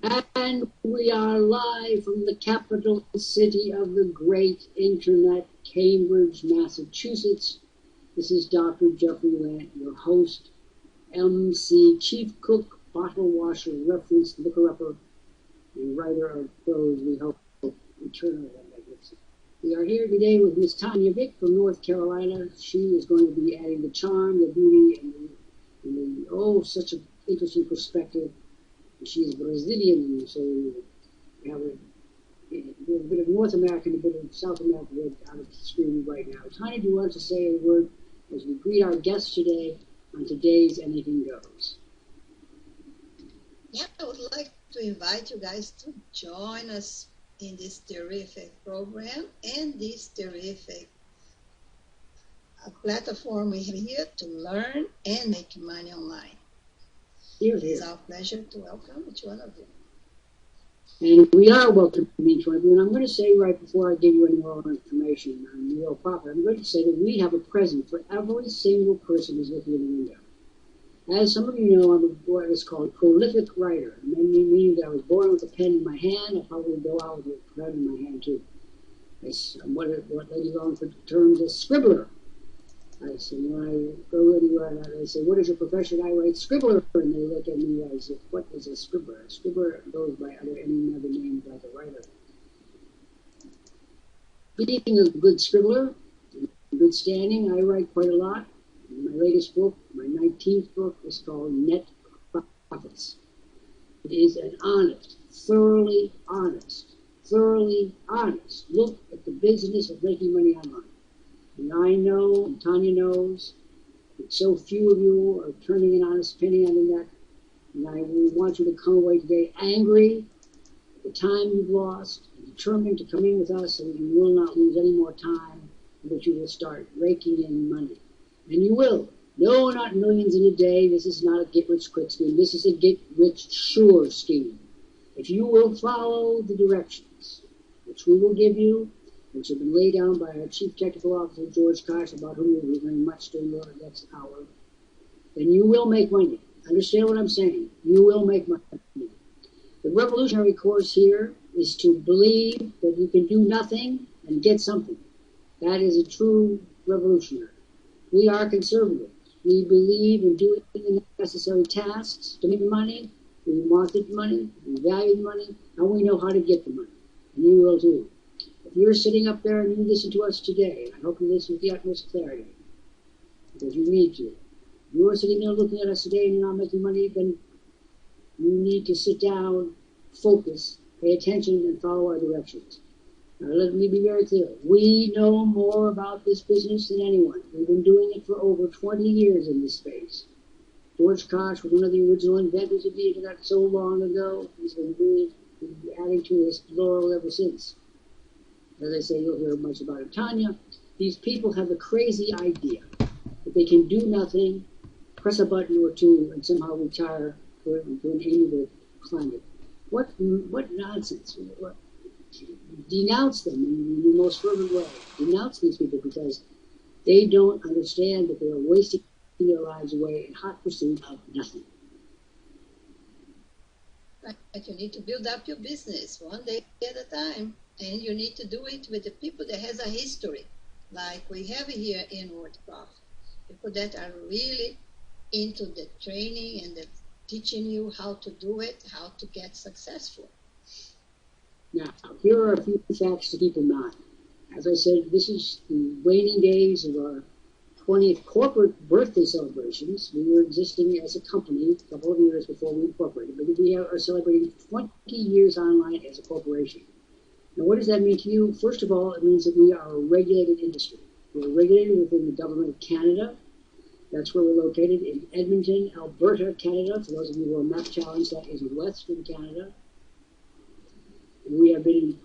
And we are live from the capital city of the great internet, Cambridge, Massachusetts. This is Dr. Jeffrey Lant, your host, MC, chief cook, bottle washer, reference looker-upper, and writer of prose, we hope, eternally magnificent. We are here today with Miss Tanya Vick from North Carolina. She is going to be adding the charm, the beauty, and the such an interesting perspective. She is Brazilian, so we have a bit of North American, a bit of South American out of the screen right now. Tanya, do you want to say a word as we greet our guests today on today's Anything Goes? Yeah, I would like to invite you guys to join us in this terrific program and this terrific platform we have here to learn and make money online. It's our pleasure to welcome each one of you. And we are welcoming each one of you. And I'm going to say right before I give you any more information on Worldprofit, I'm going to say that we have a present for every single person who's looking in the window. As some of you know, I'm what is called a prolific writer. Meaning that I was born with a pen in my hand. I'll probably go out with a pen in my hand too. I'm what Lady Longford terms a scribbler. I said, when I go anywhere, they say, what is your profession? I write scribbler. And they look at me, I say, what is a scribbler? A scribbler goes by any other name like a writer. Being a good scribbler, in good standing, I write quite a lot. My latest book, my 19th book, is called Net Profits. It is an honest, thoroughly honest look at the business of making money online. And I know, and Tanya knows, that so few of you are turning an honest penny on the neck. And I want you to come away today angry at the time you've lost, and determined to come in with us, and you will not lose any more time, and that you will start raking in money. And you will. No, not millions in a day. This is not a get-rich-quick scheme. This is a get-rich-sure scheme. If you will follow the directions, which we will give you, which have been laid down by our Chief Technical Officer, George Kosch, about whom you'll be hearing much during the next hour, then you will make money. Understand what I'm saying? You will make money. The revolutionary course here is to believe that you can do nothing and get something. That is a true revolutionary. We are conservatives. We believe in doing the necessary tasks to make money. We market money, we value money, and we know how to get the money. And you will too. If you're sitting up there and you listen to us today, I hope you listen with the utmost clarity, because you need to. If you are sitting there looking at us today and you're not making money, then you need to sit down, focus, pay attention, and follow our directions. Now, let me be very clear. We know more about this business than anyone. We've been doing it for over 20 years in this space. George Kosch was one of the original inventors of the internet so long ago. He's been adding to his laurel ever since. As I say, you'll hear much about it. Tanya, these people have a crazy idea that they can do nothing, press a button or two, and somehow retire to an amiable climate. What nonsense. Denounce them in the most fervent way. Denounce these people because they don't understand that they are wasting their lives away in hot pursuit of nothing. But you need to build up your business one day at a time. And you need to do it with the people that has a history, like we have here in Worldprofit. People that are really into the training and the teaching you how to do it, how to get successful. Now, here are a few facts to keep in mind. As I said, this is the waning days of our 20th corporate birthday celebrations. We were existing as a company a couple of years before we incorporated, but we are celebrating 20 years online as a corporation. Now, what does that mean to you? First of all, it means that we are a regulated industry. We're regulated within the government of Canada. That's where we're located, in Edmonton, Alberta, Canada. For those of you who are map challenged, that is Western Canada. We have been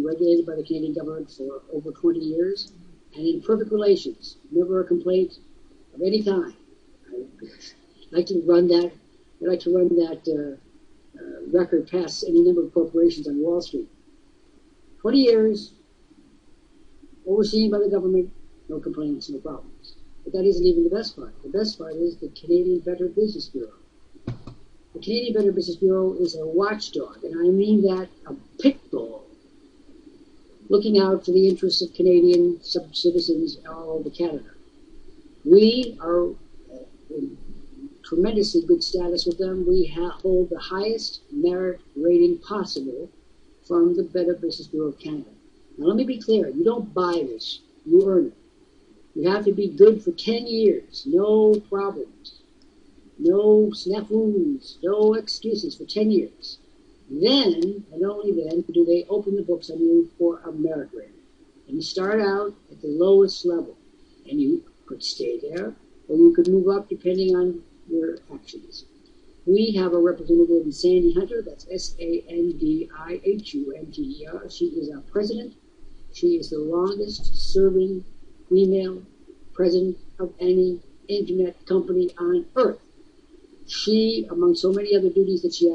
regulated by the Canadian government for over 20 years, and in perfect relations. Never a complaint of any kind. I like to run that record past any number of corporations on Wall Street. 20 years, overseen by the government, no complaints, no problems. But that isn't even the best part. The best part is the Canadian Better Business Bureau. the Canadian Better Business Bureau is a watchdog, and I mean that a pit bull, looking out for the interests of Canadian citizens all over Canada. We are in tremendously good status with them. We hold the highest merit rating possible from the Better Business Bureau of Canada. Now let me be clear, you don't buy this, you earn it. You have to be good for 10 years, no problems, no snafus, no excuses for 10 years. Then, and only then, do they open the books on you for a merit rating. And you start out at the lowest level, and you could stay there, or you could move up depending on your actions. We have a representative in Sandy Hunter, that's Sandihunter. She is our president. She is the longest serving female president of any internet company on earth. She, among so many other duties that she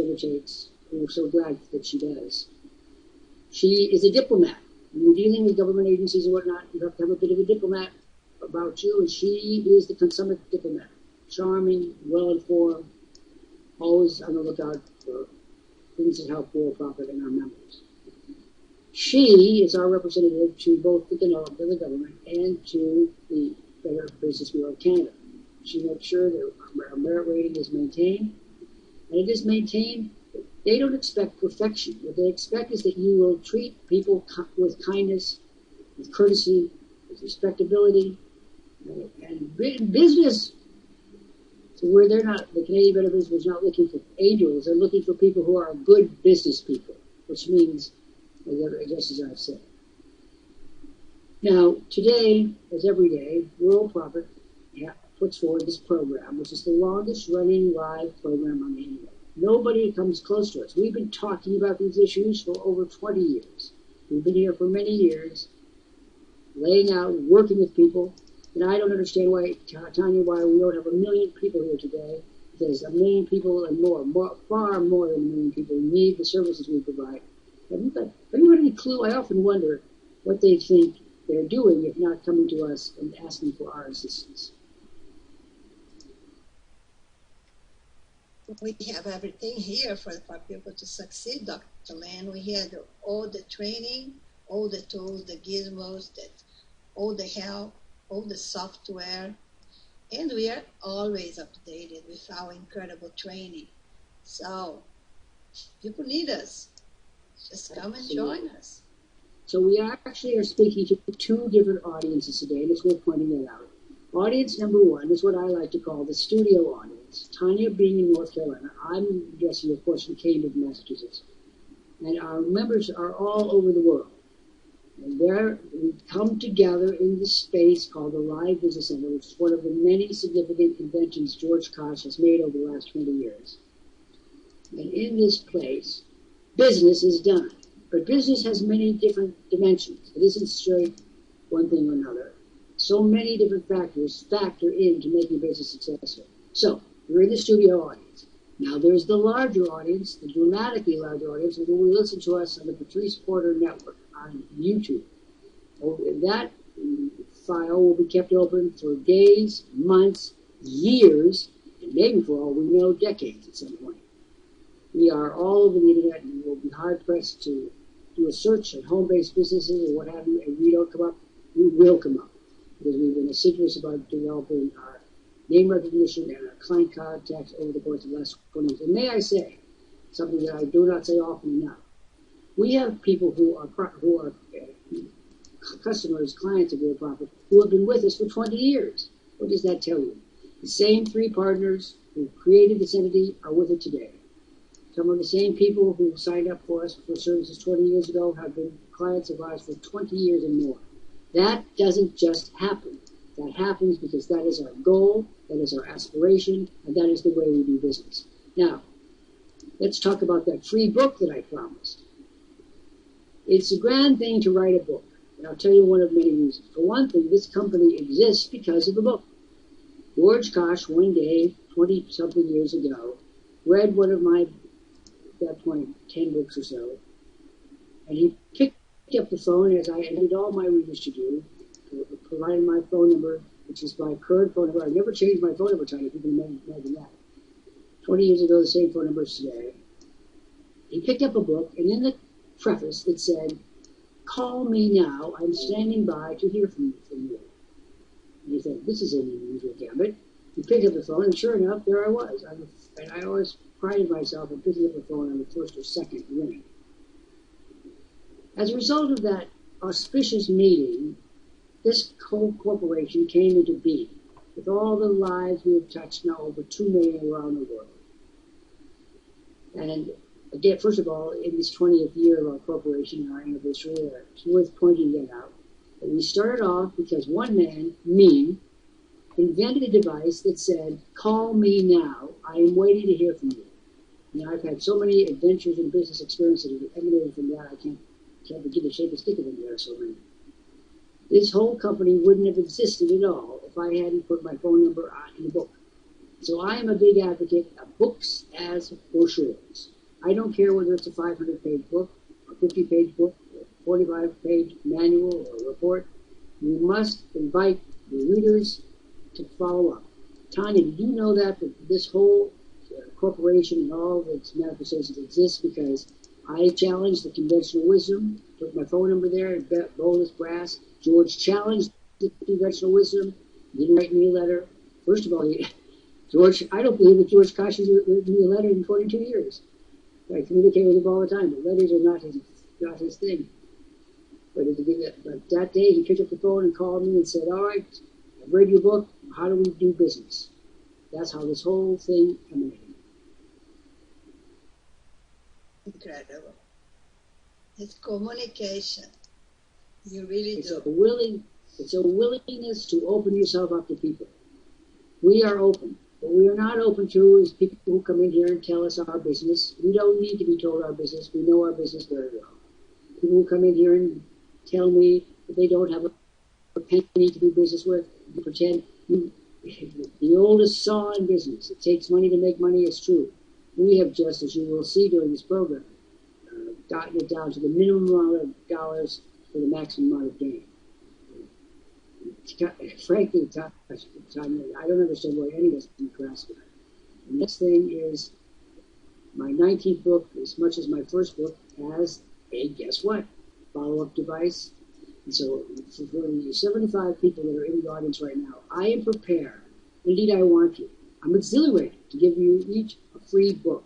undertakes, and we're so glad that she does, she is a diplomat. When you're dealing with government agencies and whatnot, you have to have a bit of a diplomat about you, and she is the consummate diplomat. Charming, well-informed, always on the lookout for things that help Worldprofit and our members. She is our representative to both the government and to the Better Business Bureau of Canada. She makes sure that our merit rating is maintained, and it is maintained. They don't expect perfection. What they expect is that you will treat people with kindness, with courtesy, with respectability, and business. So where they're not, the Canadian Better Business is not looking for angels. They're looking for people who are good business people, which means, just as I've said. Now, today, as every day, Worldprofit puts forward this program, which is the longest running live program on the internet. Nobody comes close to us. We've been talking about these issues for over 20 years. We've been here for many years, laying out, working with people. And I don't understand why, Tanya, why we don't have 1 million people here today. There's 1 million people and more, far more than 1 million people who need the services we provide. Have you got any clue? I often wonder what they think they're doing if not coming to us and asking for our assistance. We have everything here for people to succeed, Dr. Lant. We had all the training, all the tools, the gizmos, all the help, all the software, and we are always updated with our incredible training. So, people need us. Just come and join us. So we actually are speaking to 2 different audiences today, and it's worth pointing that out. Audience number 1 is what I like to call the studio audience. Tanya being in North Carolina, I'm guessing, of course, in Cambridge, Massachusetts. And our members are all over the world. And there we come together in this space called the Live Business Center, which is one of the many significant inventions George Kosch has made over the last 20 years. And in this place, business is done. But business has many different dimensions. It isn't straight one thing or another. So many different factors factor into making business successful. So, we're in the studio audience. Now there's the larger audience, the dramatically larger audience, who will listen to us on the Patrice Porter Network on YouTube. That file will be kept open for days, months, years, and maybe for all we know, decades at some point. We are all over the internet, and we'll be hard-pressed to do a search on home-based businesses or what have you, and we don't come up. We will come up, because we've been assiduous about developing our name recognition and our client contacts over the course of the last 20 years. And may I say, something that I do not say often enough, we have people who are customers, clients of Worldprofit, who have been with us for 20 years. What does that tell you? The same 3 partners who created this entity are with it today. Some of the same people who signed up for us for services 20 years ago have been clients of ours for 20 years and more. That doesn't just happen. That happens because that is our goal, that is our aspiration, and that is the way we do business. Now, let's talk about that free book that I promised. It's a grand thing to write a book, and I'll tell you one of many reasons. For one thing, this company exists because of the book. George Kosch, one day, 20-something years ago, read one of my, at that point, 10 books or so, and he picked up the phone, as I ended all my readers to do, providing my phone number, which is my current phone number. I've never changed my phone number, Tony, if you can imagine that. 20 years ago, the same phone number as today. He picked up a book, and in the preface it said, "Call me now. I'm standing by to hear from you." And he thought, this is an unusual gambit. He picked up the phone, and sure enough, there I was. And I always prided myself on picking up the phone on the first or second ring. As a result of that auspicious meeting, this whole corporation came into being, with all the lives we have touched, now over 2 million around the world. And again, first of all, in this 20th year of our corporation, our anniversary, it's worth pointing that out. But we started off because one man, me, invented a device that said, "Call me now. I am waiting to hear from you." And I've had so many adventures and business experiences that emanated from that, I can't begin to shake a stick of them. There are so many. This whole company wouldn't have existed at all if I hadn't put my phone number in the book. So I am a big advocate of books as brochures. I don't care whether it's a 500-page book, a 50-page book, a 45-page manual or report. You must invite the readers to follow up. Tanya, did you know that this whole corporation and all of its manifestations exists because I challenged the conventional wisdom, put my phone number there, and bold as brass. George challenged the conventional wisdom, didn't write me a letter. First of all, George, I don't believe that George Kosch has written me a letter in 42 years. I communicate with him all the time, but letters are not his thing. But that day, he picked up the phone and called me and said, "All right, I've read your book. How do we do business?" That's how this whole thing emanated. Incredible. It's communication. You really It's do. It's a willingness to open yourself up to people. We are open. What we are not open to is people who come in here and tell us our business. We don't need to be told our business. We know our business very well. People who come in here and tell me that they don't have a penny to do business with, you pretend. The oldest saw in business, it takes money to make money, is true. We have just, as you will see during this program, gotten it down to the minimum amount of dollars for the maximum amount of gain. Frankly, Tanya, I don't understand why any of us can grasp it. The next thing is my 19th book, as much as my first book, has a, guess what, follow-up device. And so for the 75 people that are in the audience right now, I am prepared, indeed I want to, I'm exhilarated to give you each a free book.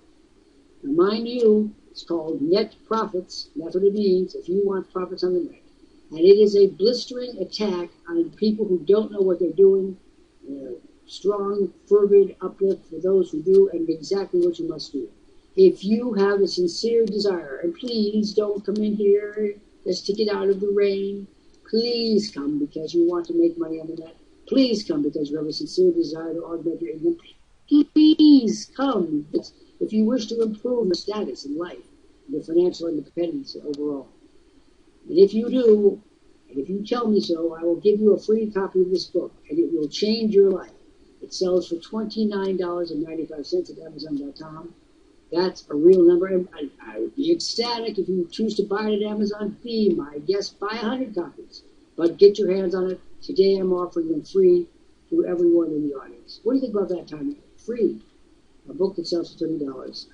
Now mind you, it's called Net Profits, and that's what it means, if you want profits on the net. And it is a blistering attack on people who don't know what they're doing, strong, fervid uplift for those who do, and exactly what you must do. If you have a sincere desire, and please don't come in here just to get out of the rain, please come because you want to make money on the net. Please come because you have a sincere desire to augment your income. Please come if you wish to improve your status in life, your financial independence overall. And if you do, and if you tell me so, I will give you a free copy of this book, and it will change your life. It sells for $29.95 at Amazon.com. That's a real number, and I would be ecstatic if you choose to buy it at Amazon. Be my guest, buy 100 copies. But get your hands on it. Today I'm offering them free to everyone in the audience. What do you think about that, Tommy? Free. A book that sells for $30.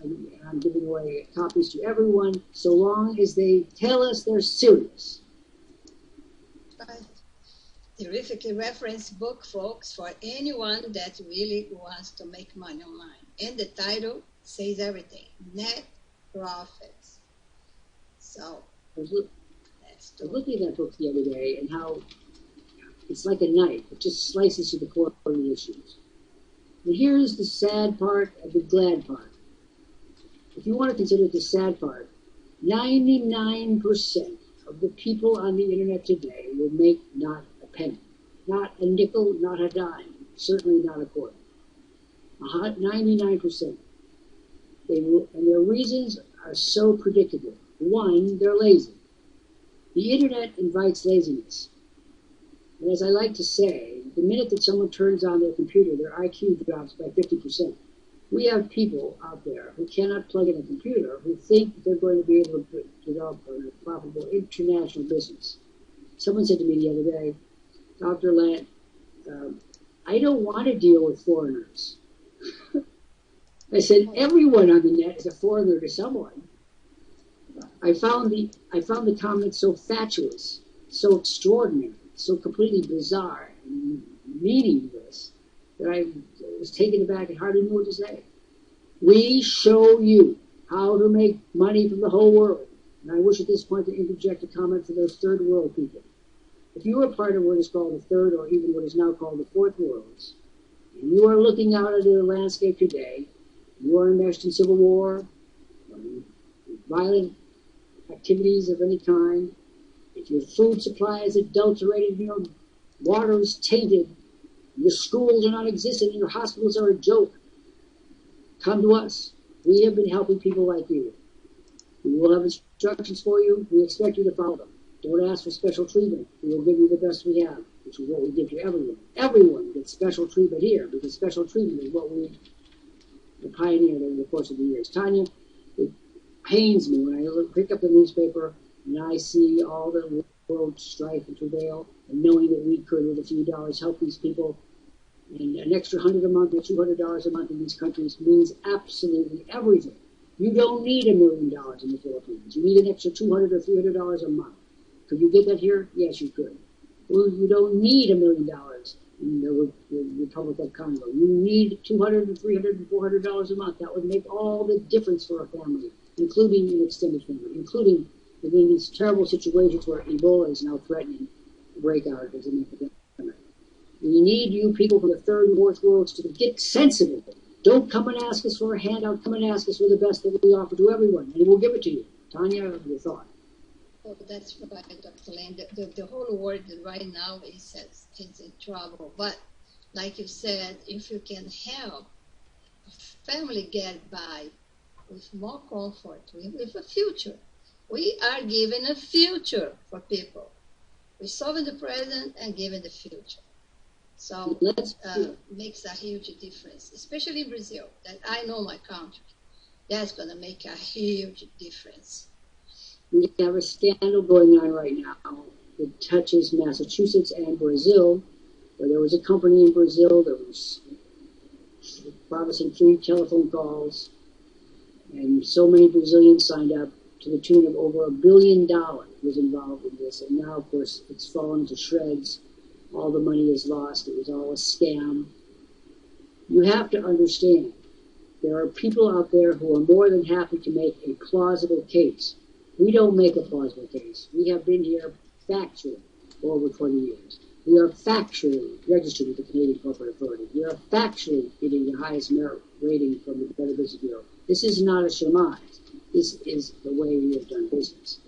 I'm giving away copies to everyone so long as they tell us they're serious. Right. Terrific reference book, folks, for anyone that really wants to make money online. And the title says everything. Net Profits. So, I was looking at that book the other day and how it's like a knife. It just slices to the core of the issues. And here's the sad part and the glad part. If you want to consider the sad part, 99% of the people on the internet today will make not a penny, not a nickel, not a dime, certainly not a quarter. 99%. And their reasons are so predictable. One, they're lazy. The internet invites laziness. And as I like to say, the minute that someone turns on their computer, their IQ drops by 50%. We have people out there who cannot plug in a computer who think that they're going to be able to develop a profitable international business. Someone said to me the other day, "Dr. Lant, I don't want to deal with foreigners." I said, everyone on the net is a foreigner to someone. I found the comment so fatuous, so extraordinary, so completely bizarre and meaningless that I was taken aback and hardly knew what to say. We show you how to make money from the whole world. And I wish at this point to interject a comment for those third world people. If you are part of what is called the third or even what is now called the fourth worlds, and you are looking out at the landscape today, you are immersed in civil war, violent activities of any kind, if your food supply is adulterated, your water is tainted, your schools are not existent, and your hospitals are a joke, come to us. We have been helping people like you. We will have instructions for you. We expect you to follow them. Don't ask for special treatment. We will give you the best we have, which is what we give to everyone. Everyone gets special treatment here, because special treatment is what we pioneered over the course of the years. Tanya, it pains me when I pick up the newspaper and I see all the world strife and travail, and knowing that we could, with a few dollars, help these people. And an extra $100 a month or $200 a month in these countries means absolutely everything. You don't need $1 million in the Philippines. You need an extra $200 or $300 a month. Could you get that here? Yes, you could. Well, you don't need $1 million in the Republic of Congo. You need $200 and $300 and $400 a month. That would make all the difference for a family, including an extended family, including in these terrible situations where Ebola is now threatening to break out as an epidemic. We need you people from the third and fourth worlds to get sensible. Don't come and ask us for a handout. Come and ask us for the best that we offer to everyone, and we'll give it to you. Tanya, your thought. Oh, that's right, Dr. Lant. The whole world right now is in trouble. But like you said, if you can help a family get by with more comfort, with a future, we are giving a future for people. We're solving the present and giving the future. So makes a huge difference, especially in Brazil, that I know my country. That's going to make a huge difference. We have a scandal going on right now that touches Massachusetts and Brazil, where there was a company in Brazil that was promising free telephone calls, and so many Brazilians signed up to the tune of over $1 billion was involved in this, and now, of course, it's fallen to shreds. All the money is lost. It was all a scam. You have to understand, there are people out there who are more than happy to make a plausible case. We don't make a plausible case. We have been here factually for over 20 years. We are factually registered with the Canadian Corporate Authority. We are factually getting the highest merit rating from the Better Business Bureau. This is not a surmise. This is the way we have done business.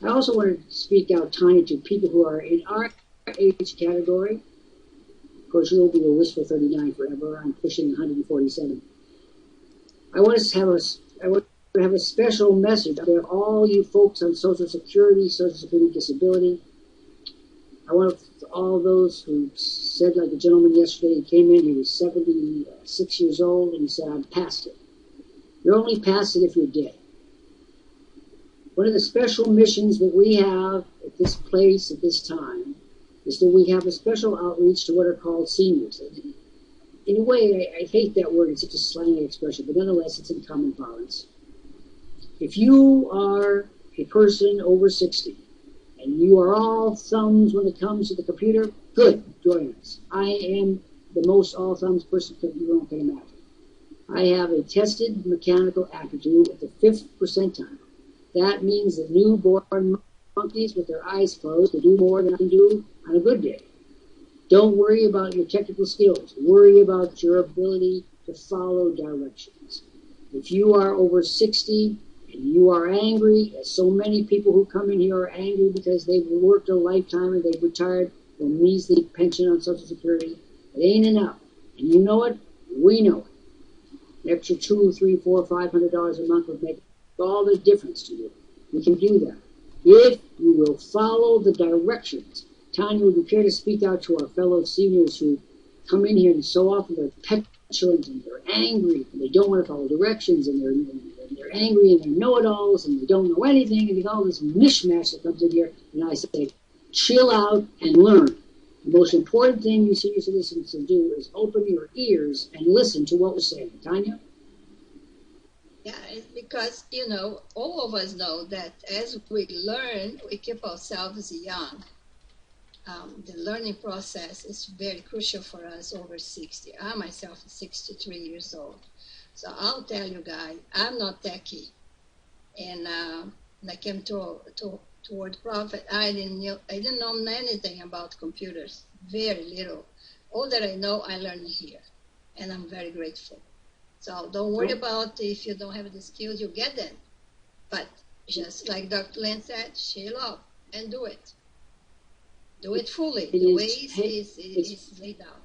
I also want to speak out, Tanya, to people who are in our age category. Of course, you'll be a wistful 39 forever. I'm pushing 147. I want to have a special message out there, all you folks on Social Security disability. I want all those who said, like the gentleman yesterday, he came in, he was 76 years old, and he said, I'm past it. You're only past it if you're dead. One of the special missions that we have at this place at this time is that we have a special outreach to what are called seniors. In a way, I hate that word. It's such a slangy expression, but nonetheless, it's in common parlance. If you are a person over 60 and you are all thumbs when it comes to the computer, good, join us. I am the most all thumbs person you can imagine. I have a tested mechanical aptitude at the 5th percentile. That means that newborn monkeys with their eyes closed can do more than I can do on a good day. Don't worry about your technical skills. Worry about your ability to follow directions. If you are over 60 and you are angry, as so many people who come in here are angry because they've worked a lifetime and they've retired with a measly pension on Social Security, it ain't enough. And you know it, we know it. An extra $200, $300, $400, $500 a month would make all the difference to you. We can do that if you will follow the directions. Tanya, would you care to speak out to our fellow seniors who come in here and so often they're petulant and they're angry and they don't want to follow directions and they're angry and they're know-it-alls and they don't know anything and there's all this mishmash that comes in here. And I say, chill out and learn. The most important thing you senior citizens can do is open your ears and listen to what we're saying. Tanya? because, you know, all of us know that as we learn, we keep ourselves young. The learning process is very crucial for us over 60. I myself am 63 years old. So I'll tell you guys, I'm not techie. And when I came to Worldprofit, I didn't know anything about computers, very little. All that I know, I learned here, and I'm very grateful. So don't worry about if you don't have the skills, you get them. But just like Dr. Lant said, show up and do it. Do it fully, the way it's laid out.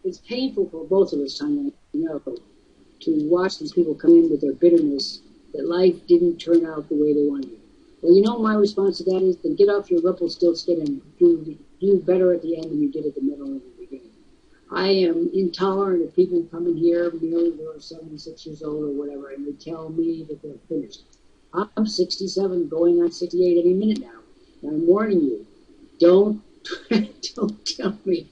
It's painful for both of us, Tanya, to watch these people come in with their bitterness that life didn't turn out the way they wanted it. Well, you know, my response to that is, then get off your Rumpelstiltskin and do better at the end than you did at the middle and the beginning. I am intolerant of people who come in here, they're 76 years old or whatever, and they tell me that they're finished. I'm 67, going on 68 any minute now. And I'm warning you, don't tell me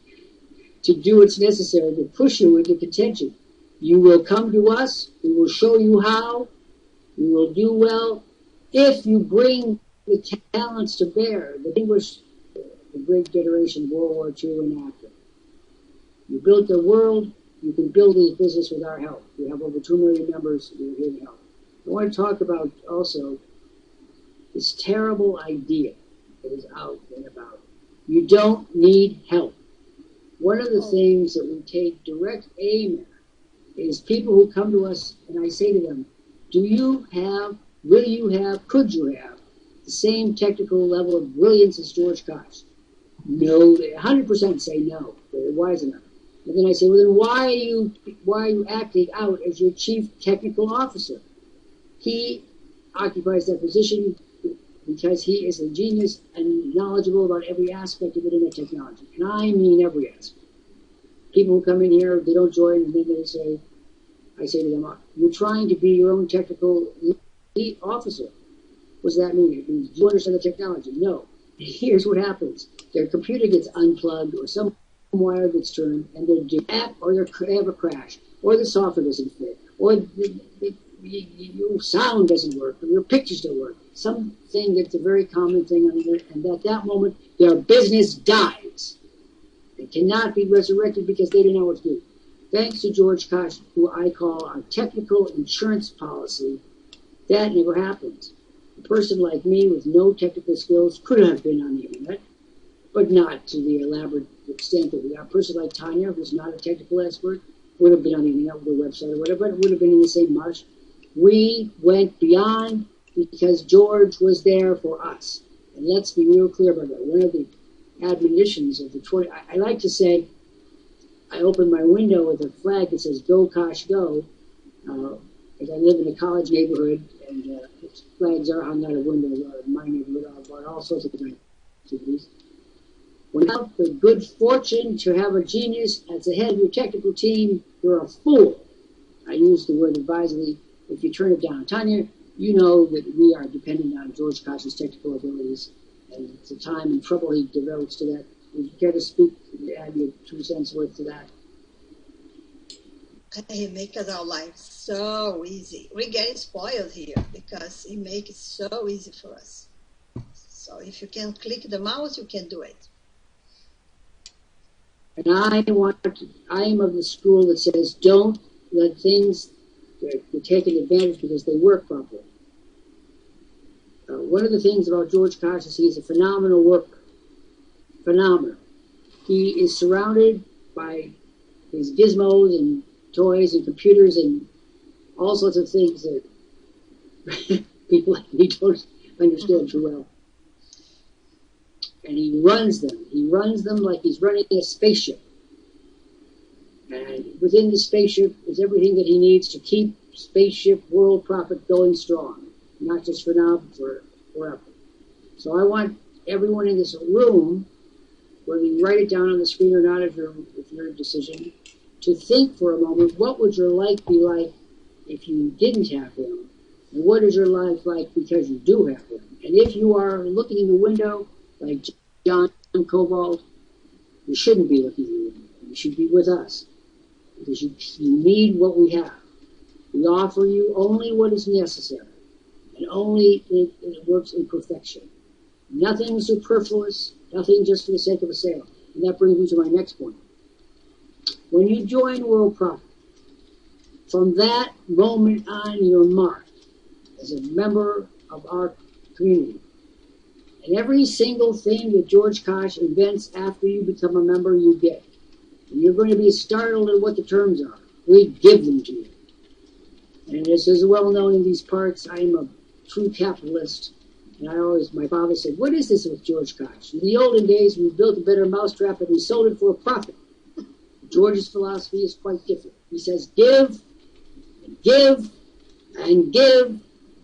to do what's necessary to push you into contention. You will come to us. We will show you how. You will do well if you bring the talents to bear, the distinguished the great generation of World War II and after. You built the world. You can build this business with our help. We have over 2 million members. We're here to help. I want to talk about also this terrible idea that is out and about. You don't need help. One of the things that we take direct aim at is people who come to us, and I say to them, will you have could you have the same technical level of brilliance as George Kosch? No, they 100% say no. They're wise enough. And then I say, well, then why are you acting out as your chief technical officer? He occupies that position because he is a genius and knowledgeable about every aspect of internet technology. And I mean every aspect. People who come in here, they don't join, and then I say to them, you're trying to be your own technical lead officer. What does that mean? It means, do you understand the technology? No. Here's what happens. Their computer gets unplugged, or some wire gets turned, and their app or they have a crash, or the software doesn't fit, or your sound doesn't work, or your pictures don't work. Something that's a very common thing on the internet, and at that moment, their business dies. It cannot be resurrected because they don't know what to do. Thanks to George Kosch, who I call our technical insurance policy, that never happens. A person like me with no technical skills could have been on the internet, but not to the elaborate extent that we are. A person like Tanya, who's not a technical expert, would have been on the internet with a website or whatever, but it would have been in the same march. We went beyond because George was there for us. And let's be real clear about that. One of the admonitions of the 20, I like to say, I open my window with a flag that says, "Go, Kosch, go," because I live in a college neighborhood, and flags are hung out of windows in my neighborhood about all sorts of activities. When you have the good fortune to have a genius as the head of your technical team, you're a fool. I use the word advisedly if you turn it down. Tanya, you know that we are dependent on George Kosch's technical abilities, and the time and trouble he devotes to that. Would you care to speak, add your 2 cents worth to that? He makes our life so easy. We're getting spoiled here because he makes it so easy for us. So if you can click the mouse, you can do it. And I am of the school that says, don't let things be taken advantage because they work properly. One of the things about George Kosch is he's a phenomenal worker. Phenomenal. He is surrounded by his gizmos and toys and computers and all sorts of things that people like me don't understand too well. And he runs them. He runs them like he's running a spaceship. And within the spaceship is everything that he needs to keep spaceship Worldprofit going strong. Not just for now, but for forever. So I want everyone in this room, whether you write it down on the screen or not, if your decision, to think for a moment, what would your life be like if you didn't have him? And what is your life like because you do have him? And if you are looking in the window, like John Cobalt, you shouldn't be looking in the window. You should be with us. Because you need what we have. We offer you only what is necessary, and only it works in perfection. Nothing superfluous, nothing just for the sake of a sale. And that brings me to my next point. When you join Worldprofit, from that moment on, you're marked as a member of our community. And every single thing that George Kosch invents after you become a member, you get. And you're going to be startled at what the terms are. We give them to you. And this is well known in these parts. I'm a true capitalist. And my father said, what is this with George Kosch? In the olden days, we built a better mousetrap and we sold it for a profit. George's philosophy is quite different. He says, give, and give, and give, and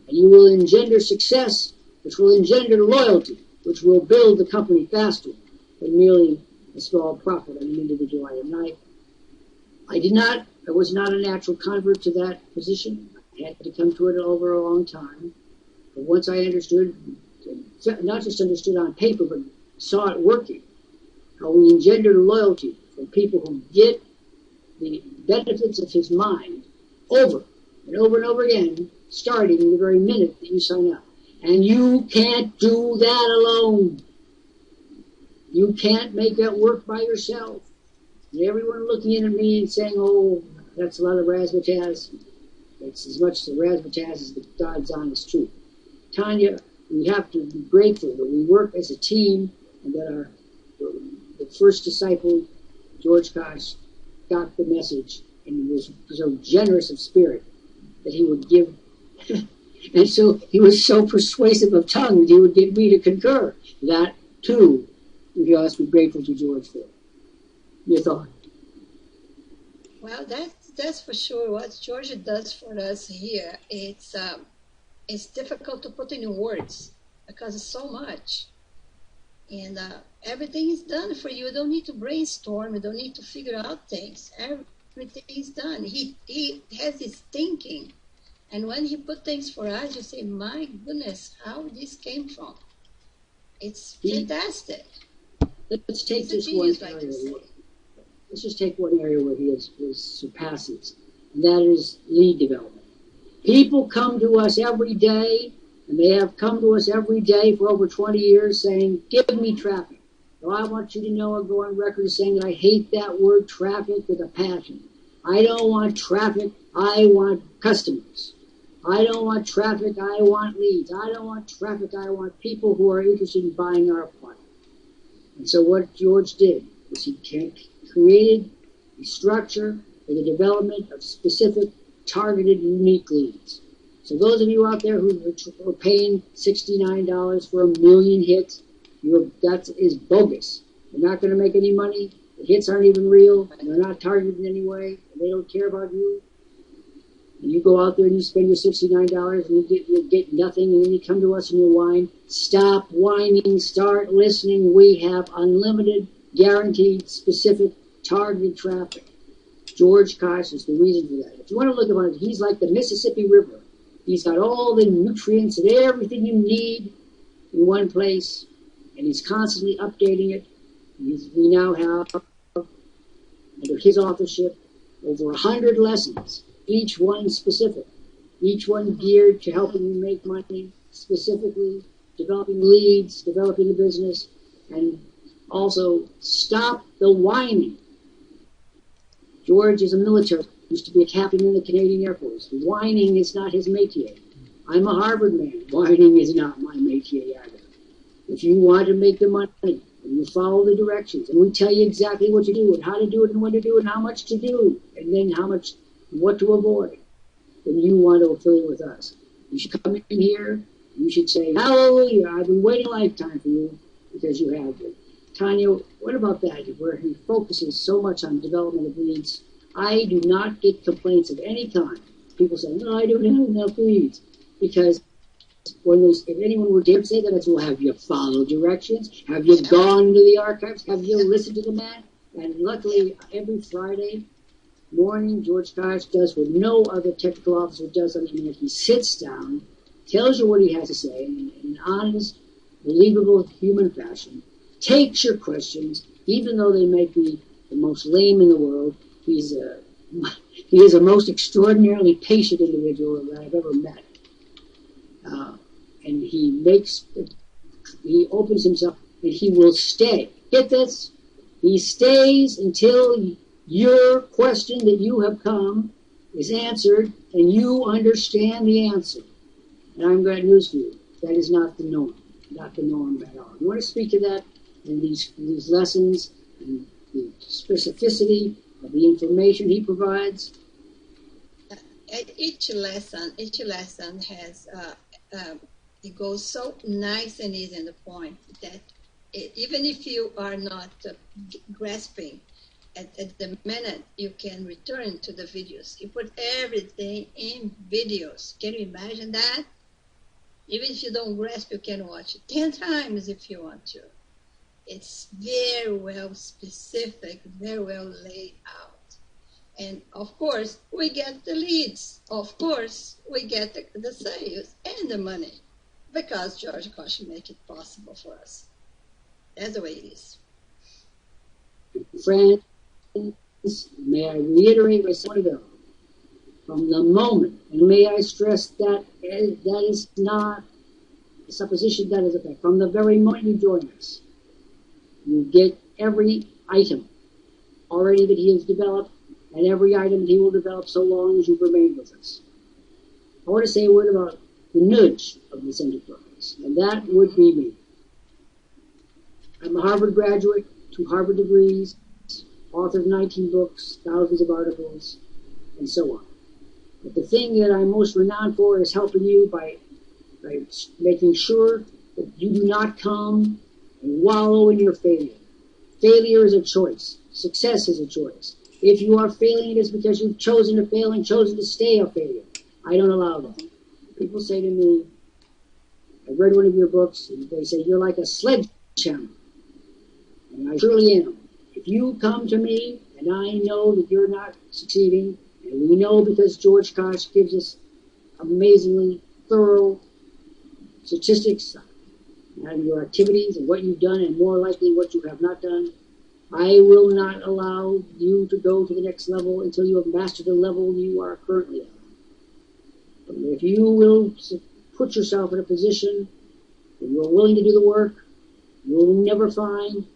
you will engender success, which will engender loyalty, which will build the company faster than merely a small profit on an individual item. And I was not a natural convert to that position. I had to come to it over a long time. But once I understood, not just understood on paper, but saw it working, how we engender loyalty from people who get the benefits of his mind over and over and over again, starting in the very minute that you sign up. And you can't do that alone. You can't make that work by yourself. And everyone looking in at me and saying, oh, that's a lot of razzmatazz. It's as much the razzmatazz as the God's honest truth. Tanya, we have to be grateful that we work as a team and that the first disciple, George Kosch, got the message and was so generous of spirit that he would give. And so he was so persuasive of tongue that he would get me to concur. That, too, we must be grateful to George for. Your thought? Well, that's for sure. What George does for us here, it's difficult to put in words because it's so much. And everything is done for you. You don't need to brainstorm. You don't need to figure out things. Everything is done. He has his thinking. And when he put things for us, you say, my goodness, how this came from. It's fantastic. Let's take this one area. Let's just take one area where he surpasses, and that is lead development. People come to us every day, and they have come to us every day for over 20 years saying, give me traffic. So I want you to know and go on record as saying that I hate that word traffic with a passion. I don't want traffic, I want customers. I don't want traffic, I want leads. I don't want traffic, I want people who are interested in buying our product. And so what George did was he created a structure for the development of specific, targeted, unique leads. So those of you out there who are paying $69 for 1 million hits, that is bogus. You're not going to make any money. The hits aren't even real. They're not targeted in any way. They don't care about you. And you go out there and you spend your $69 and you get nothing, and then you come to us and you whine. Stop whining. Start listening. We have unlimited, guaranteed, specific, targeted traffic. George Kosch is the reason for that. If you want to look at it, he's like the Mississippi River. He's got all the nutrients and everything you need in one place, and he's constantly updating it. We now have, under his authorship, over 100 lessons, each one specific, each one geared to helping you make money, specifically developing leads, developing a business, and also stop the whining. George is a military, used to be a captain in the Canadian Air Force. Whining is not his métier. I'm a Harvard man. Whining is not my métier either. If you want to make the money, and you follow the directions, and we tell you exactly what to do, and how to do it, and when to do it, and how much to do, and then what to avoid, then you want to affiliate with us. You should come in here, you should say, hallelujah, I've been waiting a lifetime for you, because you have been. Tanya, what about that, where he focuses so much on development of leads? I do not get complaints of any kind. People say, no, I don't have enough leads. Because if anyone were dare say that, I'd say, well, have you followed directions? Have you gone to the archives? Have you listened to the man? And luckily, every Friday morning, George Kosch does what no other technical officer does on the internet. He sits down, tells you what he has to say in an honest, believable, human fashion, takes your questions, even though they might be the most lame in the world. He is a most extraordinarily patient individual that I've ever met. And he opens himself, and he will stay. Get this? He stays until your question that you have come is answered, and you understand the answer. And I've got news for you. That is not the norm. Not the norm at all. You want to speak to that and these lessons and the specificity of the information he provides? Each lesson has it goes so nice and easy in the point that even if you are not grasping at the minute, you can return to the videos. You put everything in videos. Can you imagine that? Even if you don't grasp, you can watch it 10 times if you want to. It's very well specific, very well laid out. And of course, we get the leads. Of course, we get the sales and the money because George Kosch make it possible for us. That's the way it is. Friends, may I reiterate what I said ago? From the moment, and may I stress that that is not a supposition, that is a fact. From the very moment you join us, you get every item already that he has developed, and every item that he will develop so long as you remain with us. I want to say a word about the nudge of this enterprise, and that would be me. I'm a Harvard graduate, 2 Harvard degrees, author of 19 books, thousands of articles, and so on. But the thing that I'm most renowned for is helping you by making sure that you do not come and wallow in your failure. Failure is a choice. Success is a choice. If you are failing, it is because you've chosen to fail and chosen to stay a failure. I don't allow that. People say to me, I read one of your books, and they say, you're like a sledgehammer. And I truly am. If you come to me, and I know that you're not succeeding, and we know because George Kosch gives us amazingly thorough statistics on your activities and what you've done, and more likely what you have not done, I will not allow you to go to the next level until you have mastered the level you are currently at. But if you will put yourself in a position that you are willing to do the work, you will never find,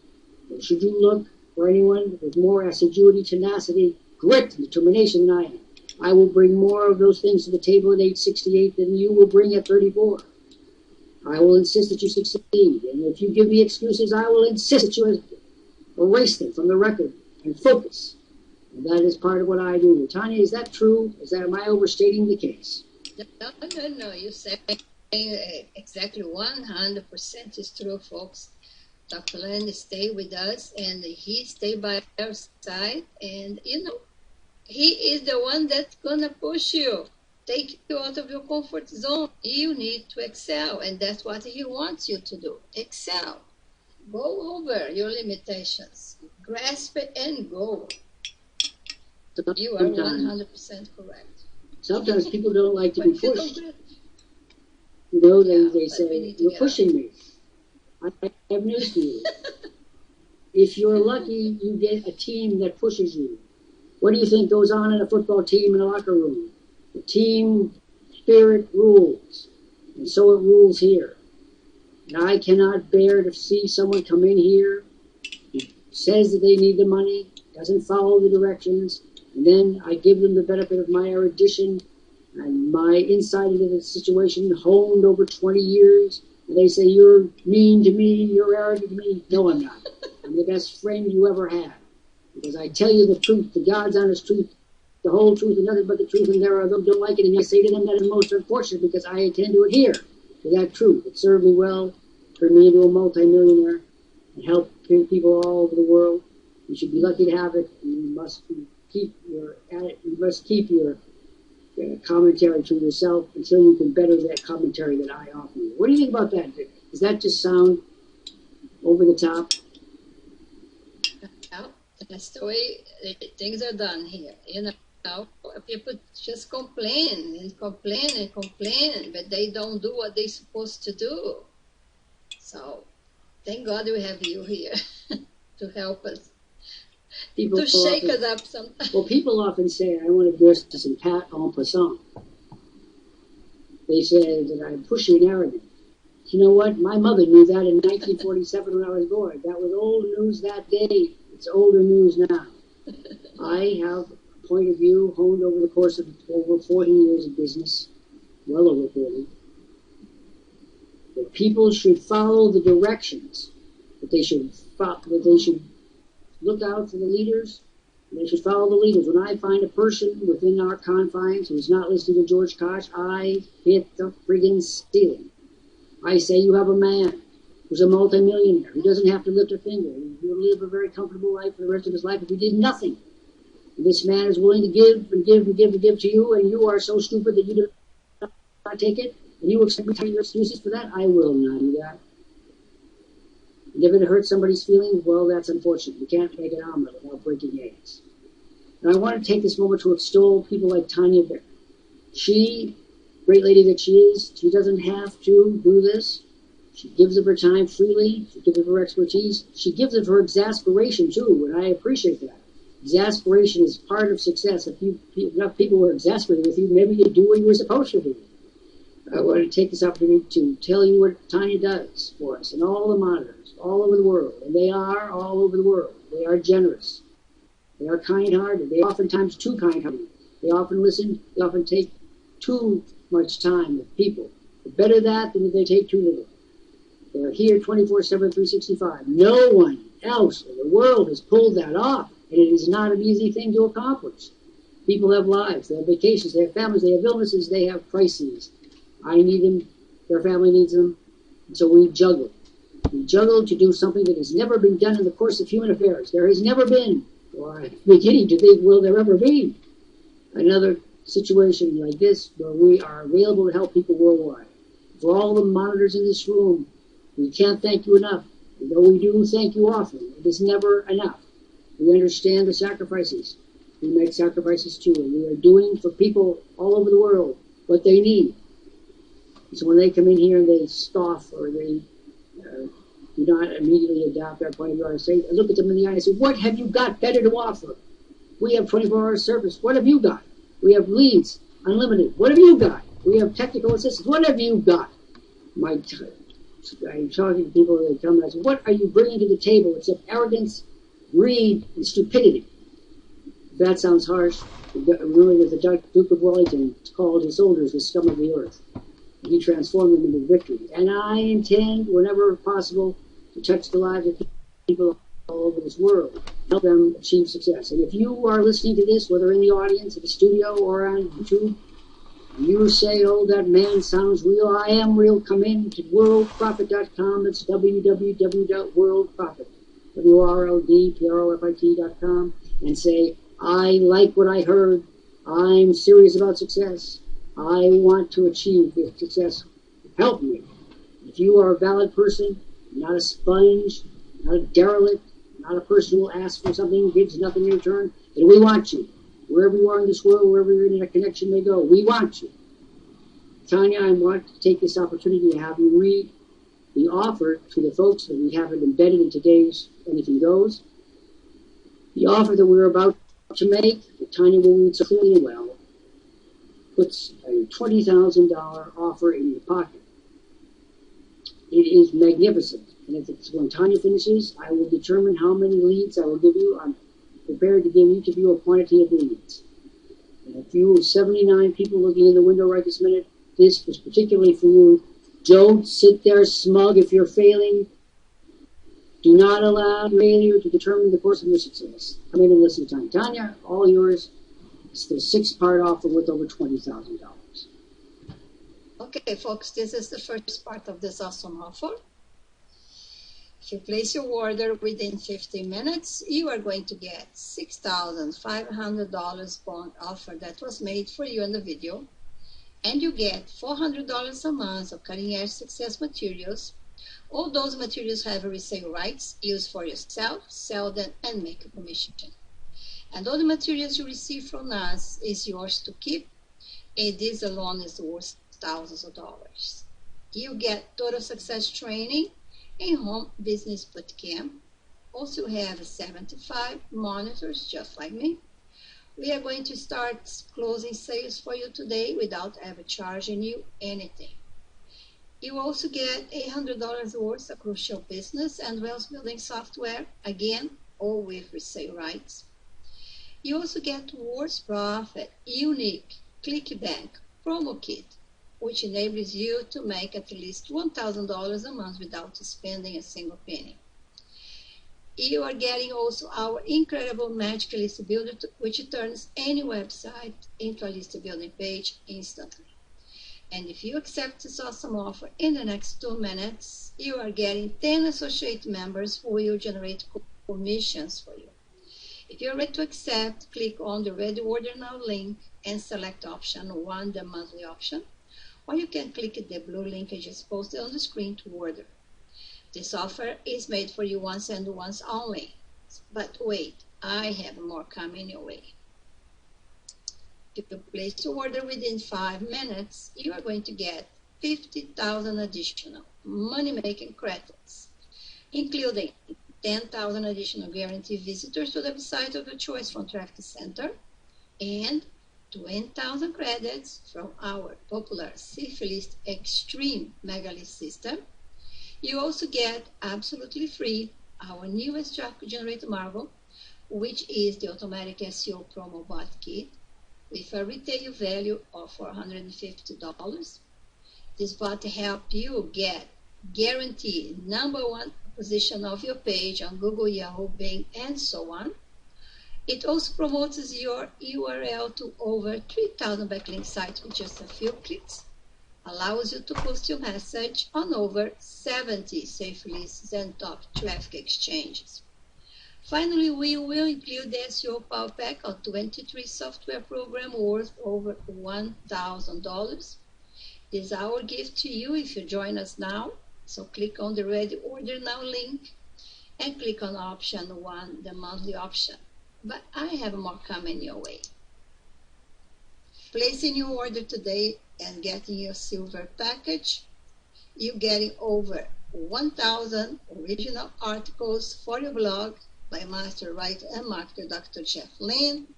or should you look for anyone with more assiduity, tenacity, grit, and determination than I am. I will bring more of those things to the table at age 68 than you will bring at 34. I will insist that you succeed, and if you give me excuses, I will insist that you erase them from the record and focus. And that is part of what I do. Tanya, is that true? Am I overstating the case? No. You're saying exactly 100% is true, folks. Dr. Lant stay with us, and he stay by our side, and he is the one that's gonna push you, take you out of your comfort zone. You need to excel, and that's what he wants you to do. Excel. Go over your limitations. Grasp it and go. You are 100% correct. Sometimes people don't like to be pushed. They say, you're pushing me. I have news for you. If you're lucky, you get a team that pushes you. What do you think goes on in a football team in a locker room? The team spirit rules. And so it rules here. And I cannot bear to see someone come in here who says that they need the money, doesn't follow the directions, and then I give them the benefit of my erudition and my insight into the situation honed over 20 years, and they say, you're mean to me, you're arrogant to me. No, I'm not. I'm the best friend you ever had. Because I tell you the truth, the God's honest truth, the whole truth, and nothing but the truth, and there are those who don't like it, and I say to them that is most unfortunate because I intend to adhere to that truth. It served me well, turned me into a multimillionaire, and helped people all over the world. You should be lucky to have it, and you must keep your commentary to yourself until you can better that commentary that I offer you. What do you think about that, Dick? Does that just sound over the top? No, that's the way things are done here. People just complain and complain and complain, but they don't do what they're supposed to do. So, thank God we have you here to help us. People to shake often, it up sometimes. well, people often say, I want to dress this in pat en passant. They say that I'm pushy and arrogant. You know what? My mother knew that in 1947 when I was born. That was old news that day. It's older news now. I have a point of view honed over the course of over 40 years of business, well over 40, that people should follow the directions, that they should look out for the leaders, and they should follow the leaders. When I find a person within our confines who's not listening to George Kosch, I hit the friggin' ceiling. I say you have a man who's a multimillionaire, who doesn't have to lift a finger. He will live a very comfortable life for the rest of his life if he did nothing. And this man is willing to give and give and give and give to you, and you are so stupid that you do not take it, and you expect me to tell your excuses for that? I will not do that. And if it hurts somebody's feelings, well, that's unfortunate. You can't make an omelet without breaking eggs. And I want to take this moment to extol people like Tanya Bear. She, great lady that she is, she doesn't have to do this. She gives of her time freely. She gives of her expertise. She gives of her exasperation, too, and I appreciate that. Exasperation is part of success. If enough people were exasperated with you, maybe you'd do what you were supposed to do. I want to take this opportunity to tell you what Tanya does for us and all the monitors all over the world. And they are all over the world. They are generous. They are kind-hearted. They are oftentimes too kind-hearted. They often listen. They often take too much time with people. But better that than if they take too little. They are here 24/7, 365. No one else in the world has pulled that off. And it is not an easy thing to accomplish. People have lives. They have vacations. They have families. They have illnesses. They have crises. I need them. Their family needs them. And so we juggle. We juggle to do something that has never been done in the course of human affairs. There has never been, or I'm beginning to think, will there ever be, another situation like this where we are available to help people worldwide. For all the monitors in this room, we can't thank you enough. And though we do thank you often, it is never enough. We understand the sacrifices. We make sacrifices too, and we are doing for people all over the world what they need. So when they come in here and they scoff or they do not immediately adopt our point of view, I say, I look at them in the eye and say, what have you got better to offer? We have 24-hour service. What have you got? We have leads, unlimited. What have you got? We have technical assistance. What have you got? I'm talking to people, they come and I say, what are you bringing to the table except arrogance, greed, and stupidity? If that sounds harsh, remember that the Duke of Wellington called his soldiers the scum of the earth. He transformed them into victory. And I intend, whenever possible, to touch the lives of people all over this world, help them achieve success. And if you are listening to this, whether in the audience, at the studio, or on YouTube, you say, oh, that man sounds real, I am real, come in to worldprofit.com. It's www.worldprofit, WRLDPROFIT.com, and say, I like what I heard. I'm serious about success. I want to achieve this success. Help me. If you are a valid person, not a sponge, not a derelict, not a person who will ask for something, gives nothing in return, then we want you. Wherever you are in this world, wherever your internet connection may go, we want you. Tanya, I want to take this opportunity to have you read the offer to the folks that we have it embedded in today's Anything Goes. The offer that we're about to make, that Tanya will read so clearly and well, puts a $20,000 offer in your pocket. It is magnificent. And if it's when Tanya finishes, I will determine how many leads I will give you. I'm prepared to give each of you a quantity of leads. And if you 79 people looking in the window right this minute, this was particularly for you. Don't sit there smug if you're failing. Do not allow failure to determine the course of your success. Come in and listen to Tanya. Tanya, all yours. It's the 6-part offer worth over $20,000. Okay, folks, this is the first part of this awesome offer. If you place your order within 15 minutes, you are going to get $6,500 bond offer that was made for you in the video. And you get $400 a month of cutting-edge success materials. All those materials have resale rights, used for yourself, sell them, and make a commission. And all the materials you receive from us is yours to keep. And this alone is worth thousands of dollars. You get total success training and home business bootcamp. also have 75 monitors just like me. We are going to start closing sales for you today without ever charging you anything. You also get $800 worth of crucial business and wealth building software, again, all with resale rights. You also get Worldprofit unique clickbank promo kit, which enables you to make at least $1,000 a month without spending a single penny. You are getting also our incredible Magic List Builder, which turns any website into a list building page instantly. And if you accept this awesome offer in the next 2 minutes, you are getting 10 associate members who will generate commissions for you. If you're ready to accept, click on the Ready Order Now link and select option 1, the monthly option, or you can click the blue link I just posted on the screen to order. This offer is made for you once and once only. But wait, I have more coming your way. If you place the order within 5 minutes, you are going to get 50,000 additional money-making credits, including 10,000 additional guaranteed visitors to the website of your choice from Traffic Center, and 20,000 credits from our popular Syphilis Extreme Mega List system. You also get absolutely free our newest traffic generator marvel, which is the automatic SEO promo bot kit with a retail value of $450. This bot helps you get guaranteed #1 position of your page on Google, Yahoo, Bing, and so on. It also promotes your URL to over 3,000 backlink sites with just a few clicks, allows you to post your message on over 70 safe lists and top traffic exchanges. Finally, we will include the SEO Power Pack, a 23 software program worth over $1,000. This is our gift to you if you join us now. So click on the Ready Order Now link and click on option 1, the monthly option. But I have more coming your way. Placing your order today and getting your silver package, you're getting over 1,000 original articles for your blog by master writer and marketer Dr. Jeff Lant.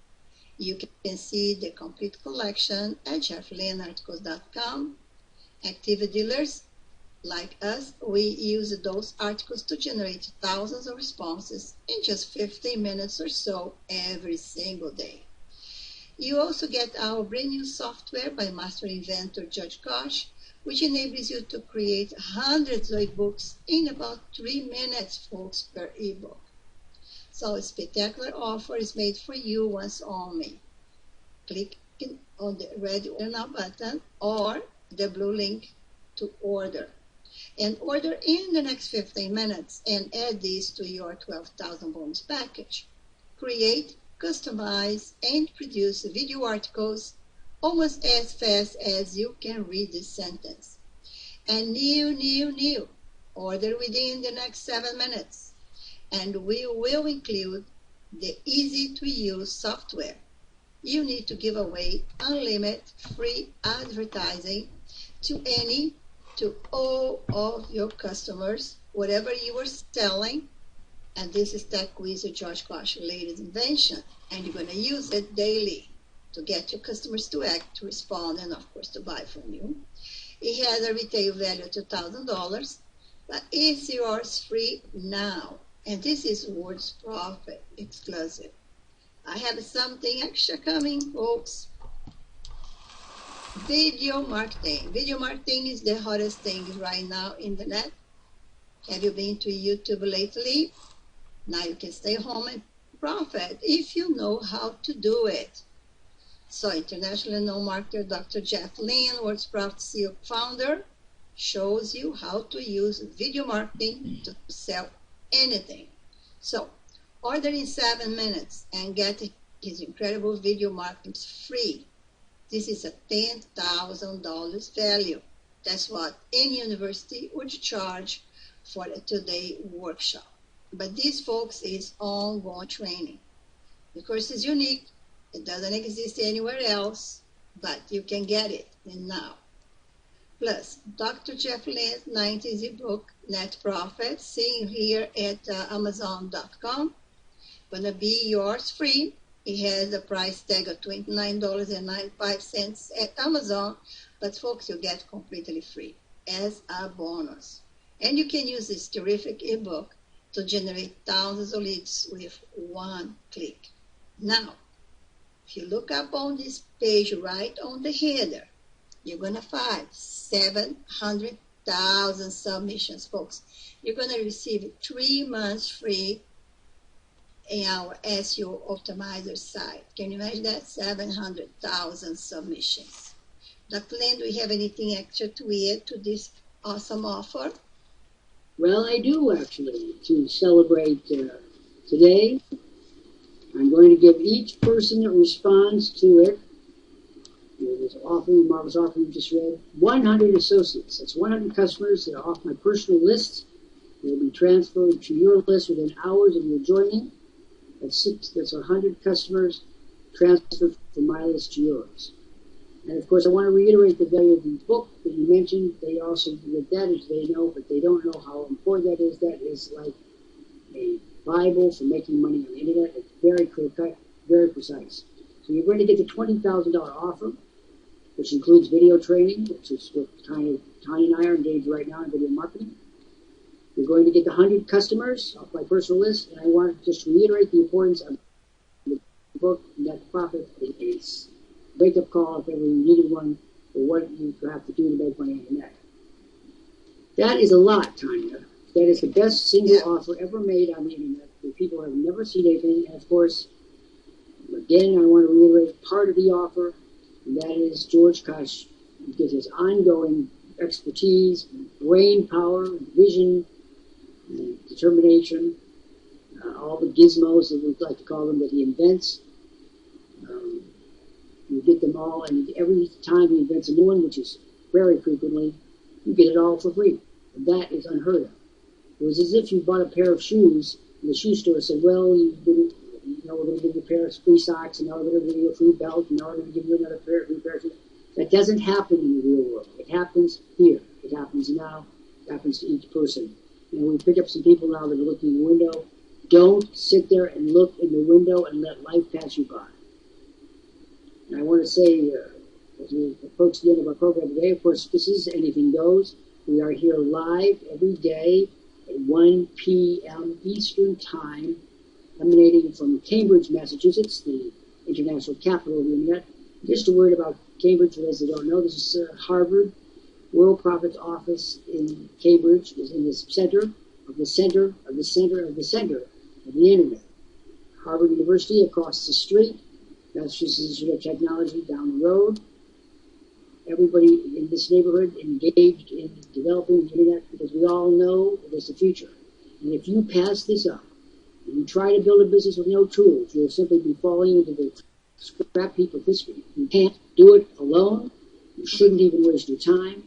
You can see the complete collection at jefflantarticles.com. Active dealers like us, we use those articles to generate thousands of responses in just 15 minutes or so every single day. You also get our brand new software by master inventor George Kosch, which enables you to create hundreds of ebooks in about 3 minutes, folks, per ebook. So a spectacular offer is made for you once only. Click on the Ready Order Now button or the blue link to order. And order in the next 15 minutes and add this to your 12,000 bonus package. Create, customize, and produce video articles almost as fast as you can read this sentence. And new. Order within the next 7 minutes. And we will include the easy-to-use software. You need to give away unlimited free advertising to all of your customers, whatever you are selling. And this is Tech Wizard George Kosch's latest invention. And you're going to use it daily to get your customers to act, to respond, and of course to buy from you. It has a retail value of $2,000, but it's yours free now. And this is Worldprofit exclusive. I have something extra coming, folks. Video marketing. Video marketing is the hottest thing right now in the net. Have you been to YouTube lately? Now you can stay home and profit if you know how to do it. So internationally known marketer Dr. Jeff Lant, Worldprofit CEO founder, shows you how to use video marketing to sell anything. So order in 7 minutes and get his incredible video marketing free. This is a $10,000 value. That's what any university would charge for a 2-day workshop. But this, folks, is ongoing training. The course is unique. It doesn't exist anywhere else, but you can get it now. Plus, Dr. Jeff Lant's 90s ebook, Net Profit, seen here at Amazon.com. Gonna be yours free. It has a price tag of $29.95 at Amazon, but folks, you get completely free as a bonus. And you can use this terrific ebook to generate thousands of leads with one click. Now, if you look up on this page right on the header, you're going to find 700,000 submissions, folks. You're going to receive 3 months free in our SEO Optimizer site. Can you imagine that? 700,000 submissions. Dr. Lant, do we have anything extra to add to this awesome offer? Well, I do, actually, to celebrate today. I'm going to give each person that responds to it, this marvelous offer you just read, 100 associates. That's 100 customers that are off my personal list. They'll be transferred to your list within hours of your joining. That's 100 customers transferred from my list to yours. And of course, I want to reiterate the value of the book that you mentioned. They also, with that, as they know, but they don't know how important that is. That is like a Bible for making money on the internet. It's very clear-cut, very precise. So you're going to get the $20,000 offer, which includes video training, which is what Tanya and I are engaged right now in video marketing. You're going to get the 100 customers off my personal list, and I want to just reiterate the importance of the book, Net Profit. Is wake-up call if ever you needed one for what you have to do to make money on the net. That is a lot, Tanya. That is the best single offer ever made on the internet where people have never seen anything. And of course, again, I want to reiterate part of the offer, and that is George Kosch, because his ongoing expertise, brain power, vision, and determination, all the gizmos that we like to call them that he invents. You get them all, and every time he invents a new one, which is very frequently, you get it all for free. And that is unheard of. It was as if you bought a pair of shoes, and the shoe store said, well, we're going to give you a pair of free socks, and now we're going to give you a free belt, and now we're going to give you another pair of shoes. That doesn't happen in the real world. It happens here. It happens now. It happens to each person. And we pick up some people now that are looking in the window. Don't sit there and look in the window and let life pass you by. And I want to say, as we approach the end of our program today, of course, this is Anything Goes. We are here live every day at 1 p.m. Eastern Time, emanating from Cambridge, Massachusetts, the international capital of the internet. Just a word about Cambridge, for those that don't know, this is Harvard. Worldprofit's office in Cambridge is in the center of the center of the center of the center of the internet. Harvard University across the street, Massachusetts Institute of Technology down the road. Everybody in this neighborhood engaged in developing the internet because we all know it is the future. And if you pass this up and you try to build a business with no tools, you'll simply be falling into the scrap heap of history. You can't do it alone. You shouldn't even waste your time.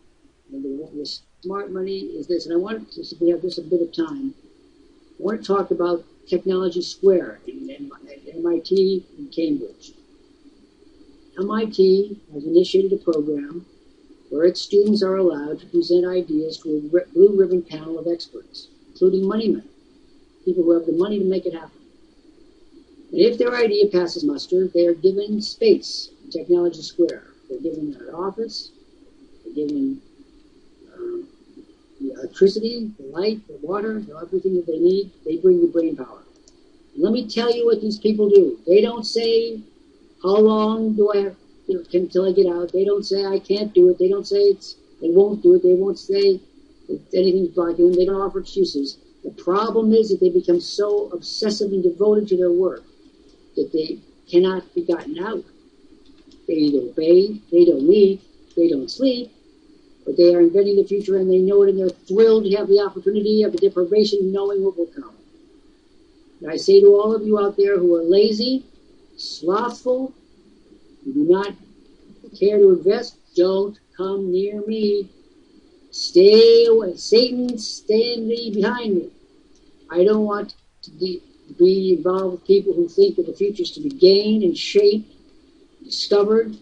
And the smart money is this. And I want to, if we have just a bit of time, I want to talk about Technology Square in MIT and Cambridge. MIT has initiated a program where its students are allowed to present ideas to a blue ribbon panel of experts, including money men, people who have the money to make it happen. And if their idea passes muster, they are given space in Technology Square. They're given an office, they're given the electricity, the light, the water, everything that they need. They bring the brain power. And let me tell you what these people do. They don't say, how long do I have until I get out? They don't say, I can't do it. They don't say they won't do it. They won't say that anything's blocking them. They don't offer excuses. The problem is that they become so obsessive and devoted to their work that they cannot be gotten out. They don't bathe, they don't eat, they don't sleep, but they are inventing the future and they know it, and they're thrilled to have the opportunity of the deprivation knowing what will come. And I say to all of you out there who are lazy, slothful, who do not care to invest, don't come near me. Stay away. Satan, stand behind me. I don't want to be involved with people who think that the future is to be gained and shaped, discovered,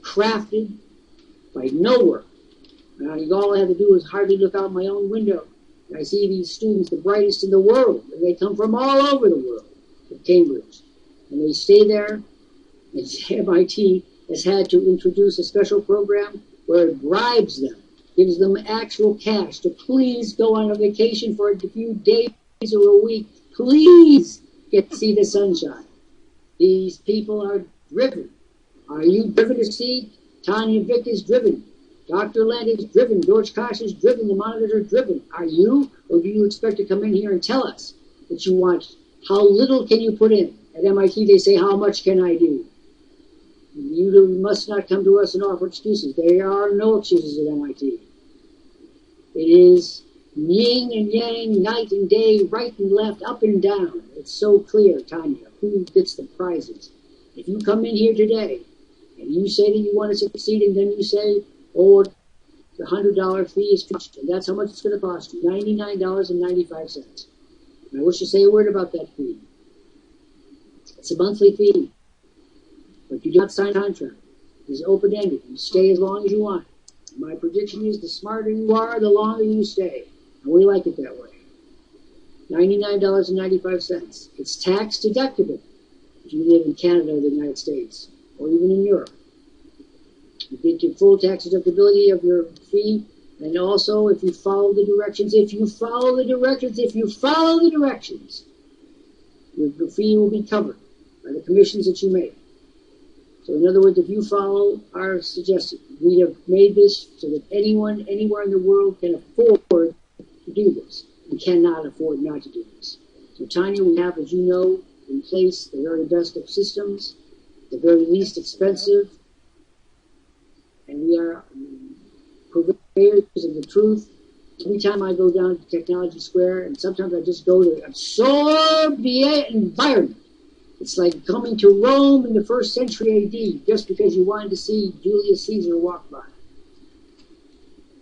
crafted by no work, And all I have to do is hardly look out my own window. And I see these students, the brightest in the world, and they come from all over the world, at Cambridge. And they stay there, and MIT has had to introduce a special program where it bribes them, gives them actual cash to please go on a vacation for a few days or a week. Please get to see the sunshine. These people are driven. Are you driven to see? Tanya Vick is driven. Dr. Lant is driven. George Kosch is driven. The monitors are driven. Are you? Or do you expect to come in here and tell us that you want? How little can you put in? At MIT, they say, how much can I do? You must not come to us and offer excuses. There are no excuses at MIT. It is yin and yang, night and day, right and left, up and down. It's so clear, Tanya, who gets the prizes. If you come in here today and you say that you want to succeed, and then you say, oh, the $100 fee is cost, and that's how much it's going to cost you, $99.95. And I wish to say a word about that fee. It's a monthly fee, but you do not sign a contract. It's open-ended. You stay as long as you want. My prediction is the smarter you are, the longer you stay. And we like it that way. $99.95. It's tax deductible if you live in Canada or the United States, or even in Europe. You get your full tax deductibility of your fee, and also if you follow the directions, your fee will be covered by the commissions that you make. So in other words, if you follow our suggestion, we have made this so that anyone, anywhere in the world can afford to do this and cannot afford not to do this. So Tanya, we have, as you know, in place the very best of systems, the very least expensive, and we are purveyors of the truth. Every time I go down to Technology Square, and sometimes I just go to absorb the environment. It's like coming to Rome in the 1st century AD, just because you wanted to see Julius Caesar walk by.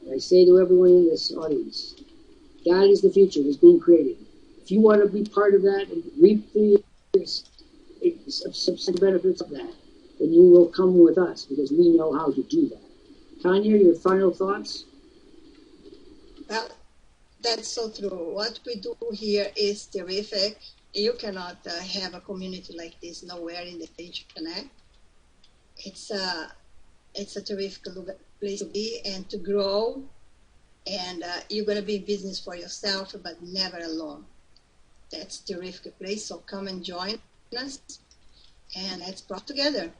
And I say to everyone in this audience, that is the future that's being created. If you want to be part of that and reap the benefits of that, then you will come with us, because we know how to do that. Tanya, your final thoughts? Well, that's so true. What we do here is terrific. You cannot have a community like this nowhere in the internet. It's a terrific place to be and to grow. And you're going to be in business for yourself, but never alone. That's a terrific place. So come and join us, and let's talk together.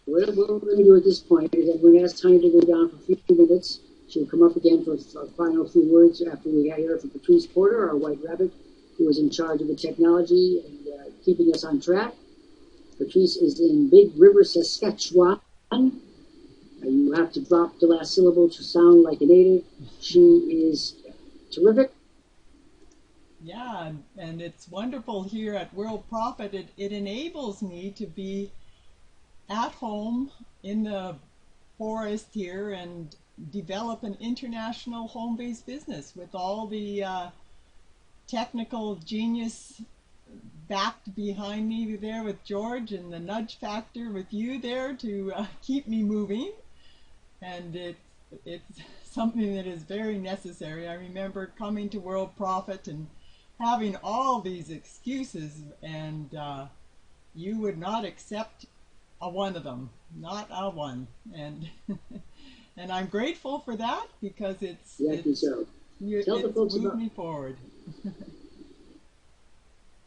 What we're going to do at this point is I'm going to ask Tanya to go down for a few minutes. She'll come up again for our final few words after we hear from Patrice Porter, our white rabbit, who is in charge of the technology and keeping us on track. Patrice is in Big River, Saskatchewan. You have to drop the last syllable to sound like a native. She is terrific. Yeah, and it's wonderful here at Worldprofit. It enables me to be at home in the forest here and develop an international home-based business with all the technical genius backed behind me there with George, and the nudge factor with you there to keep me moving. And it's something that is very necessary. I remember coming to Worldprofit and having all these excuses, and you would not accept a one of them, not a one. And and I'm grateful for that, because it's moved me forward.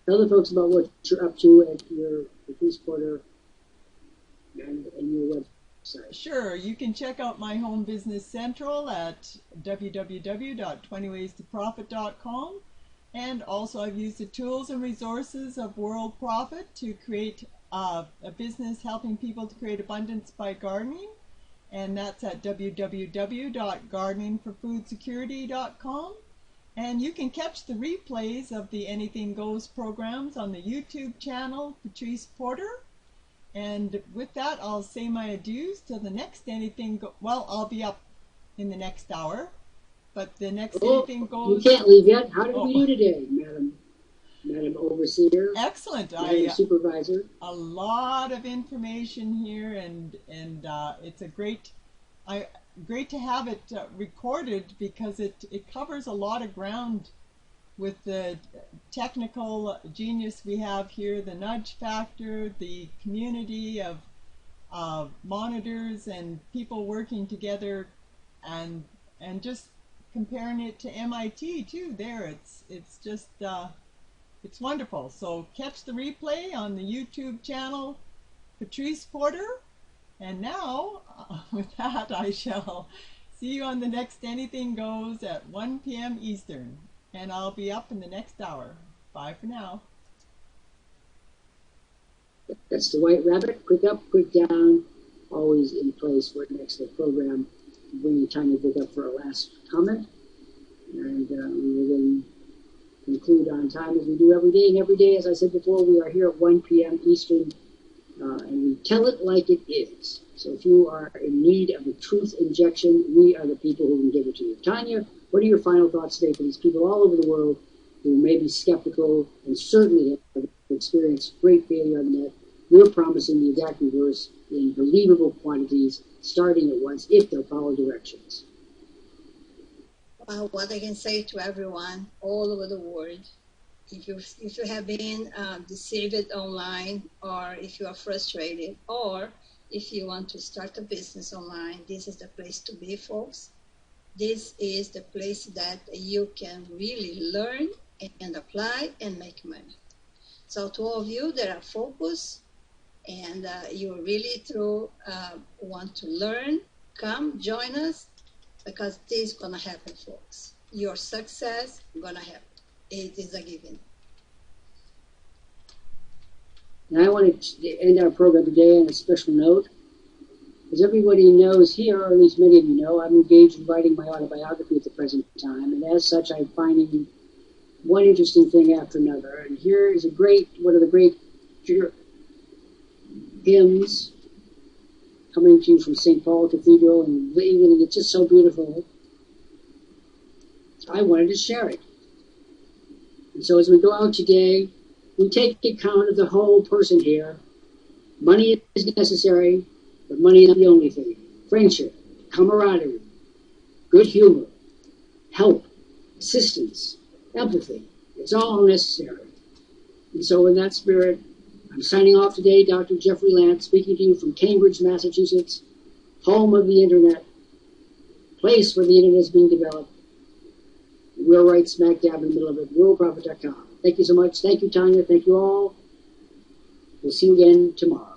Tell the folks about what you're up to at your Patrice Porter and your website. Sure, you can check out my home business central at www.20waystoprofit.com, and also I've used the tools and resources of Worldprofit to create a business helping people to create abundance by gardening, and that's at www.gardeningforfoodsecurity.com. And you can catch the replays of the Anything Goes programs on the YouTube channel, Patrice Porter. And with that, I'll say my adieus till the next Anything Goes. Well, I'll be up in the next hour, but the next Anything Goes. You can't leave yet. How did we do today, Madam Overseer? Excellent. Madam Supervisor. A lot of information here, and it's a great. great to have it recorded, because it covers a lot of ground with the technical genius we have here, the nudge factor, the community of monitors and people working together, and just comparing it to MIT too. There, it's just it's wonderful. So catch the replay on the YouTube channel, Patrice Porter. And now, with that, I shall see you on the next Anything Goes at 1 p.m. Eastern. And I'll be up in the next hour. Bye for now. That's the White Rabbit. Quick up, quick down. Always in place for the next program. Bringing Tanya back up for our last comment. And we will then conclude on time as we do every day. And every day, as I said before, we are here at 1 p.m. Eastern. And we tell it like it is. So if you are in need of a truth injection, we are the people who can give it to you. Tanya, what are your final thoughts today for these people all over the world who may be skeptical and certainly have experienced great failure on the net? We're promising the exact reverse in believable quantities, starting at once, if they'll follow directions. What I can say to everyone all over the world, if you have been deceived online, or if you are frustrated, or if you want to start a business online, this is the place to be, folks. This is the place that you can really learn and apply and make money. So to all of you that are focused and you really want to learn, come join us, because this is going to happen, folks. Your success is going to happen. It is a given. And I want to end our program today on a special note. As everybody knows here, or at least many of you know, I'm engaged in writing my autobiography at the present time, and as such, I'm finding one interesting thing after another. And here is one of the great hymns coming to you from St. Paul Cathedral in England, and it's just so beautiful. I wanted to share it. And so as we go out today, we take account of the whole person here. Money is necessary, but money is not the only thing. Friendship, camaraderie, good humor, help, assistance, empathy. It's all necessary. And so in that spirit, I'm signing off today, Dr. Jeffrey Lant, speaking to you from Cambridge, Massachusetts, home of the Internet, place where the Internet is being developed. We're right smack dab in the middle of it, worldprofit.com. Thank you so much. Thank you, Tanya. Thank you all. We'll see you again tomorrow.